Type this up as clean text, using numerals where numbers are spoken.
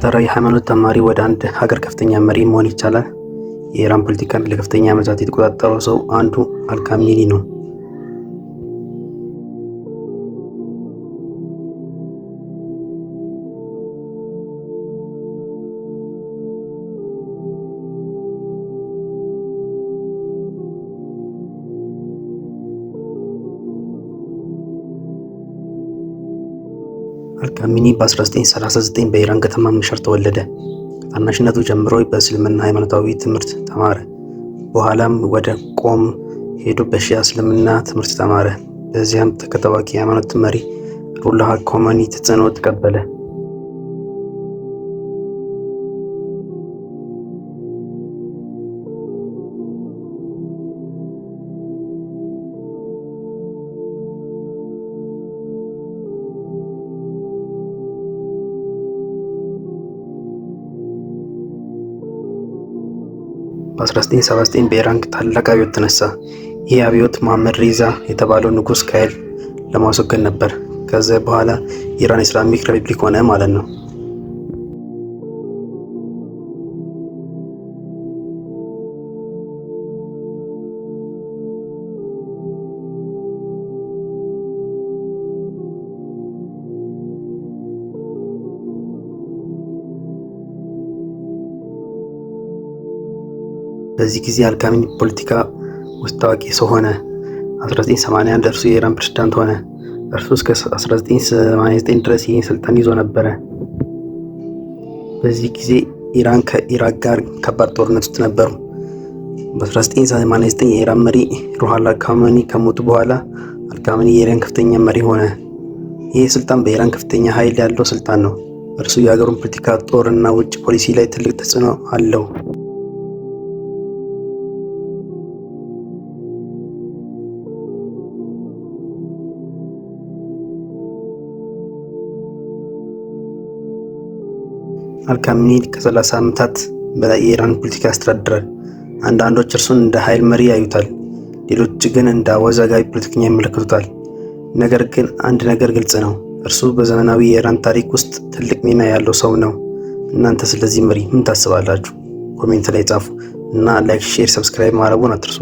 ተራ የሃይማኖት ተማሪ ወደ አንድ ሀገር ከፍተኛ መሪ መሆን ይቻላል? የኢራን ፖለቲካን ለከፍተኛ ዓመታት የተቆጣጠረው ሰው አንዱ አልካሚኒ ነው። አልካሚኒ በ1939 በኢራን ከተማ መሻር ተወለደ። ከታናሽነቱ ጀምሮ በእስልምና ሃይማኖታዊ ትምህርት ተማረ። በኋላም ወደ ቆም ሄዶ በሺያ እስልምና ትምህርት ተማረ። በዚያም ከታዋቂ የሃይማኖት መሪ ሩላህ ኮመኒ ተጽዕኖ ተቀበለ። በ1979 በኢራን ታላቅ አብዮት ተነሳ። ይህ አብዮት መሐመድ ሪዛ የተባለው ንጉስ ከኃይል ለማስወገድ ነበር። ከዚያ በኋላ ኢራን ኢስላሚክ ሪፐብሊክ ሆነ ማለት ነው። በዚህ ጊዜ አልካሚኒ ፖለቲካ ውስጥ ታዋቂ ሰው ሆነ። 1981 እርሱ የኢራን ፕሬዝዳንት ሆነ። እርሱ እስከ 1989 ድረስ ይህን ስልጣን ይዞ ነበረ። በዚህ ጊዜ ኢራን ከኢራቅ ጋር ከባድ ጦርነት ውስጥ ነበሩ። በ1989 የኢራን መሪ ሩሃላ ኮመኒ ከሞቱ በኋላ አልካሚኒ የኢራን ከፍተኛ መሪ ሆነ። ይህ ስልጣን በኢራን ከፍተኛ ኃይል ያለው ስልጣን ነው። እርሱ የሀገሩን ፖለቲካ፣ ጦር እና ውጭ ፖሊሲ ላይ ትልቅ ተጽዕኖ አለው። አልካሚኒ ከ30 ዓመታት በላይ የኢራን ፖለቲካ ያስተዳድራል። አንዳንዶች እርሱን እንደ ኃይል መሪ ያዩታል፣ ሌሎች ግን እንደ አወዛጋቢ ፖለቲከኛ ይመለከቱታል። ነገር ግን አንድ ነገር ግልጽ ነው፣ እርሱ በዘመናዊ የኢራን ታሪክ ውስጥ ትልቅ ሚና ያለው ሰው ነው። እናንተ ስለዚህ መሪ ምን ታስባላችሁ? ኮሜንት ላይ ጻፉ እና ላይክ፣ ሼር፣ ሰብስክራይብ ማድረጉን አትርሱ።